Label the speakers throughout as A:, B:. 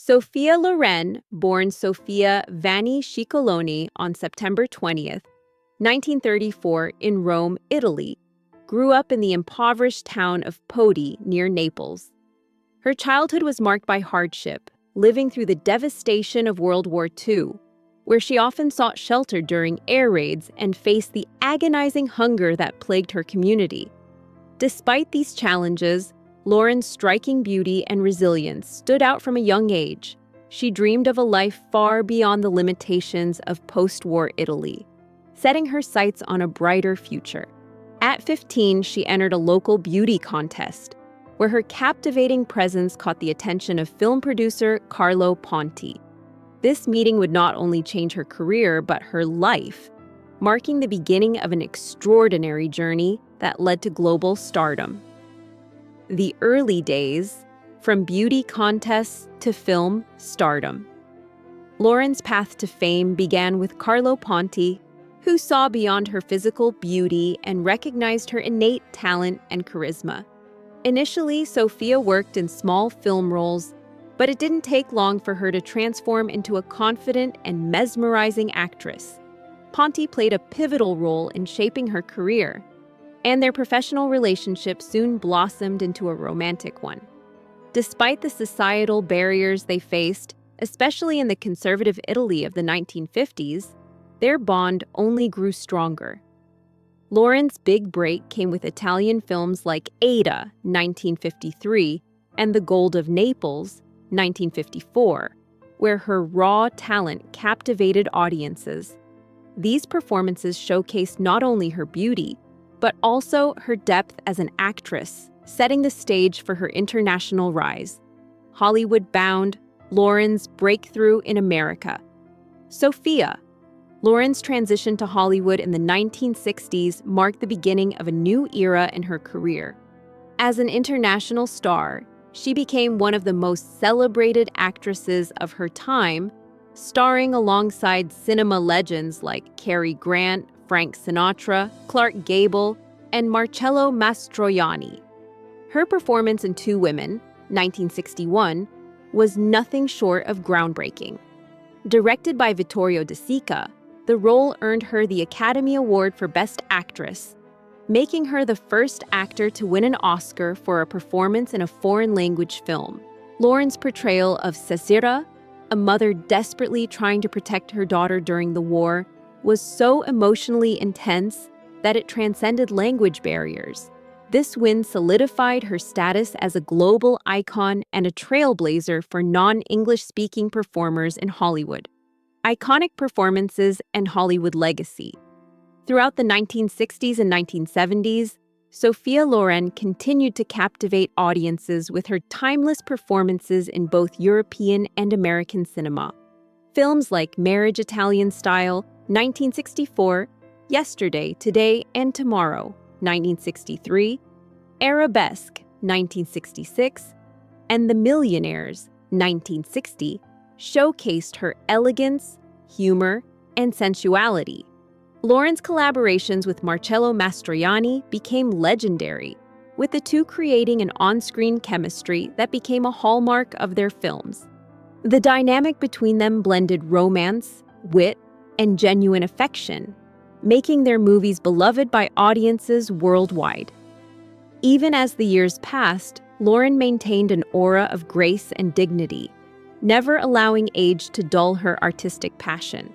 A: Sophia Loren, born Sophia Vanni Ciccoloni on September 20th, 1934, in Rome, Italy, grew up in the impoverished town of Podi near Naples. Her childhood was marked by hardship, living through the devastation of World War II, where she often sought shelter during air raids and faced the agonizing hunger that plagued her community. Despite these challenges, Loren's striking beauty and resilience stood out from a young age. She dreamed of a life far beyond the limitations of post-war Italy, setting her sights on a brighter future. At 15, she entered a local beauty contest, where her captivating presence caught the attention of film producer Carlo Ponti. This meeting would not only change her career, but her life, marking the beginning of an extraordinary journey that led to global stardom. The early days, from beauty contests to film stardom. Loren's path to fame began with Carlo Ponti, who saw beyond her physical beauty and recognized her innate talent and charisma. Initially, Sophia worked in small film roles, but it didn't take long for her to transform into a confident and mesmerizing actress. Ponti played a pivotal role in shaping her career, and their professional relationship soon blossomed into a romantic one. Despite the societal barriers they faced, especially in the conservative Italy of the 1950s, their bond only grew stronger. Loren's big break came with Italian films like Ada, 1953, and The Gold of Naples, 1954, where her raw talent captivated audiences. These performances showcased not only her beauty, but also her depth as an actress, setting the stage for her international rise. Hollywood-bound, Loren's breakthrough in America. Sophia. Loren's transition to Hollywood in the 1960s marked the beginning of a new era in her career. As an international star, she became one of the most celebrated actresses of her time, starring alongside cinema legends like Cary Grant, Frank Sinatra, Clark Gable, and Marcello Mastroianni. Her performance in Two Women, 1961, was nothing short of groundbreaking. Directed by Vittorio De Sica, the role earned her the Academy Award for Best Actress, making her the first actor to win an Oscar for a performance in a foreign-language film. Loren's portrayal of Cesira, a mother desperately trying to protect her daughter during the war, was so emotionally intense that it transcended language barriers. This win solidified her status as a global icon and a trailblazer for non-English-speaking performers in Hollywood. Iconic performances and Hollywood legacy. Throughout the 1960s and 1970s, Sophia Loren continued to captivate audiences with her timeless performances in both European and American cinema. Films like Marriage Italian Style, 1964, Yesterday, Today, and Tomorrow, 1963, Arabesque, 1966, and The Millionaires, 1960, showcased her elegance, humor, and sensuality. Loren's collaborations with Marcello Mastroianni became legendary, with the two creating an on-screen chemistry that became a hallmark of their films. The dynamic between them blended romance, wit, and genuine affection, making their movies beloved by audiences worldwide. Even as the years passed, Loren maintained an aura of grace and dignity, never allowing age to dull her artistic passion.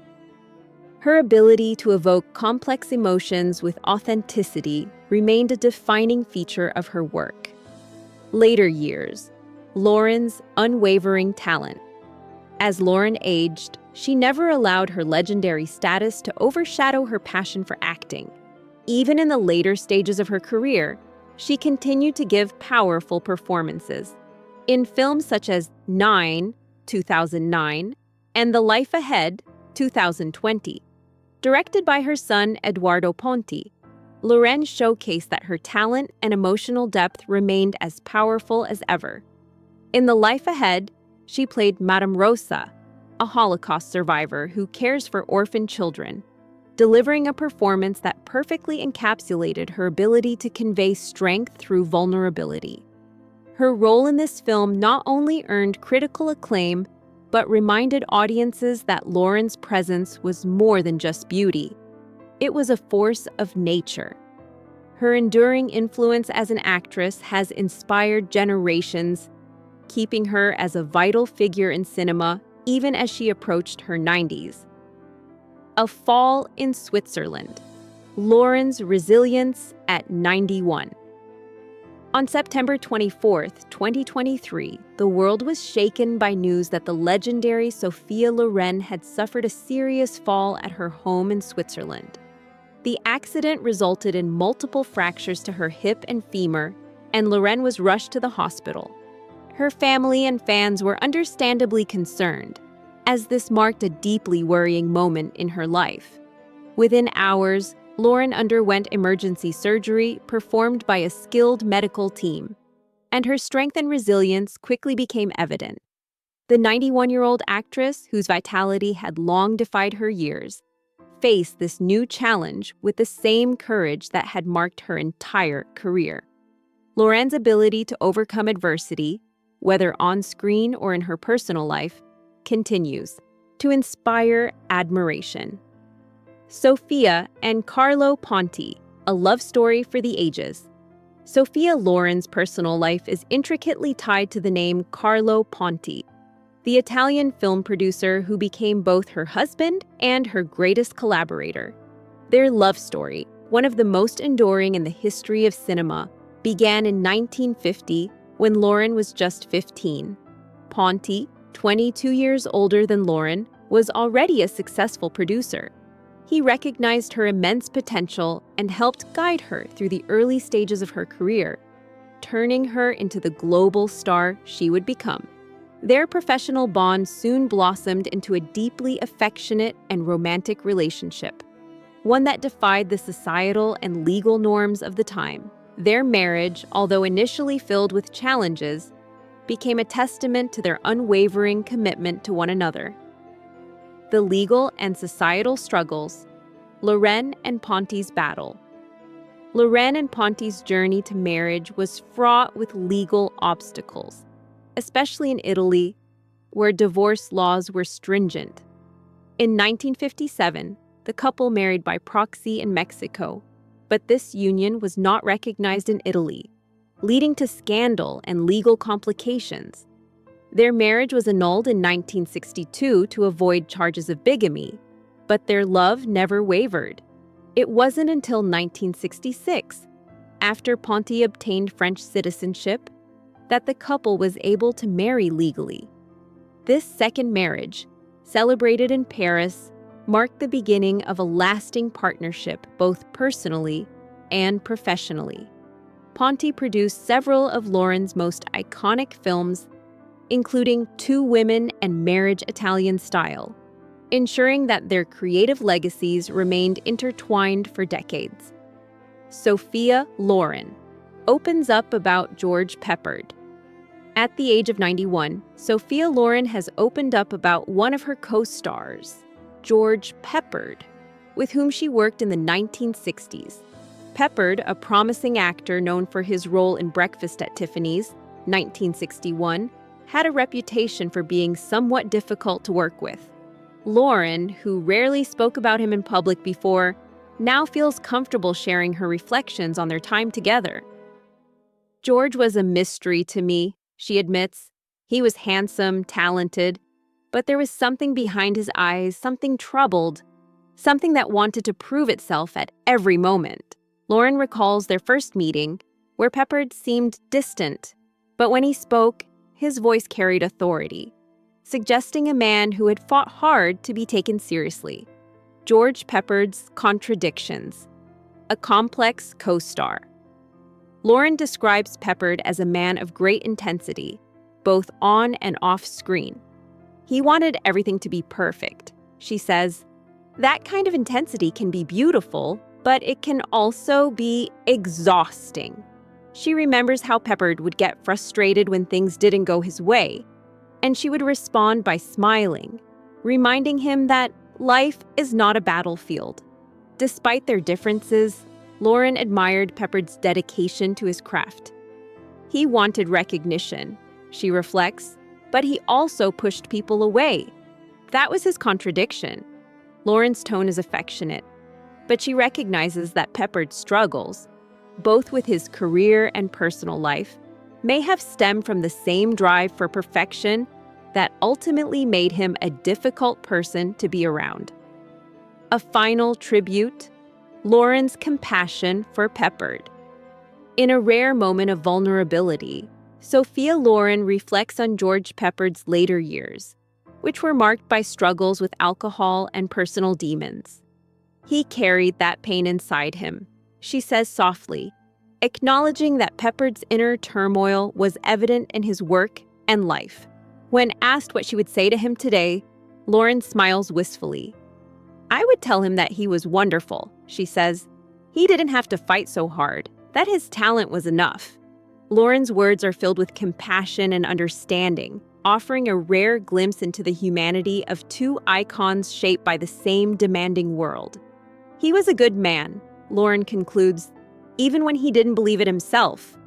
A: Her ability to evoke complex emotions with authenticity remained a defining feature of her work. Later years, Loren's unwavering talent. As Loren aged, she never allowed her legendary status to overshadow her passion for acting. Even in the later stages of her career, she continued to give powerful performances. In films such as 9, 2009, and The Life Ahead, 2020. Directed by her son Eduardo Ponti, Loren showcased that her talent and emotional depth remained as powerful as ever. In The Life Ahead, she played Madame Rosa, a Holocaust survivor who cares for orphan children, delivering a performance that perfectly encapsulated her ability to convey strength through vulnerability. Her role in this film not only earned critical acclaim, but reminded audiences that Loren's presence was more than just beauty. It was a force of nature. Her enduring influence as an actress has inspired generations, keeping her as a vital figure in cinema even as she approached her 90s. A Fall in Switzerland. Loren's resilience at 91. On September 24, 2023, the world was shaken by news that the legendary Sophia Loren had suffered a serious fall at her home in Switzerland. The accident resulted in multiple fractures to her hip and femur, and Loren was rushed to the hospital. Her family and fans were understandably concerned, as this marked a deeply worrying moment in her life. Within hours, Loren underwent emergency surgery performed by a skilled medical team, and her strength and resilience quickly became evident. The 91-year-old actress, whose vitality had long defied her years, faced this new challenge with the same courage that had marked her entire career. Loren's ability to overcome adversity, whether on screen or in her personal life, continues to inspire admiration. Sophia and Carlo Ponti, a love story for the ages. Sophia Loren's personal life is intricately tied to the name Carlo Ponti, the Italian film producer who became both her husband and her greatest collaborator. Their love story, one of the most enduring in the history of cinema, began in 1950 when Loren was just 15. Ponti, 22 years older than Loren, was already a successful producer. He recognized her immense potential and helped guide her through the early stages of her career, turning her into the global star she would become. Their professional bond soon blossomed into a deeply affectionate and romantic relationship, one that defied the societal and legal norms of the time. Their marriage, although initially filled with challenges, became a testament to their unwavering commitment to one another. The legal and societal struggles. Loren and Ponti's battle. Loren and Ponti's journey to marriage was fraught with legal obstacles, especially in Italy, where divorce laws were stringent. In 1957, the couple married by proxy in Mexico, but this union was not recognized in Italy, leading to scandal and legal complications. Their marriage was annulled in 1962 to avoid charges of bigamy, but their love never wavered. It wasn't until 1966, after Ponti obtained French citizenship, that the couple was able to marry legally. This second marriage, celebrated in Paris, marked the beginning of a lasting partnership both personally and professionally. Ponti produced several of Loren's most iconic films, including Two Women and Marriage Italian Style, ensuring that their creative legacies remained intertwined for decades. Sophia Loren opens up about George Peppard. At the age of 91, Sophia Loren has opened up about one of her co-stars, George Peppard, with whom she worked in the 1960s. Peppard, a promising actor known for his role in Breakfast at Tiffany's, 1961, had a reputation for being somewhat difficult to work with. Loren, who rarely spoke about him in public before, now feels comfortable sharing her reflections on their time together. George was a mystery to me, she admits. He was handsome, talented, but there was something behind his eyes, something troubled, something that wanted to prove itself at every moment. Loren recalls their first meeting, where Peppard seemed distant, but when he spoke, his voice carried authority, suggesting a man who had fought hard to be taken seriously. George Peppard's contradictions. A complex co-star. Loren describes Peppard as a man of great intensity, both on and off screen. He wanted everything to be perfect. She says, "That kind of intensity can be beautiful, but it can also be exhausting." She remembers how Peppard would get frustrated when things didn't go his way, and she would respond by smiling, reminding him that life is not a battlefield. Despite their differences, Loren admired Peppard's dedication to his craft. He wanted recognition, she reflects, but he also pushed people away. That was his contradiction. Loren's tone is affectionate, but she recognizes that Peppard's struggles, both with his career and personal life, may have stemmed from the same drive for perfection that ultimately made him a difficult person to be around. A final tribute, Loren's compassion for Peppard. In a rare moment of vulnerability, Sophia Loren reflects on George Peppard's later years, which were marked by struggles with alcohol and personal demons. He carried that pain inside him, she says softly, acknowledging that Peppard's inner turmoil was evident in his work and life. When asked what she would say to him today, Loren smiles wistfully. "I would tell him that he was wonderful," she says. "He didn't have to fight so hard, that his talent was enough." Loren's words are filled with compassion and understanding, offering a rare glimpse into the humanity of two icons shaped by the same demanding world. "He was a good man," Loren concludes, "even when he didn't believe it himself."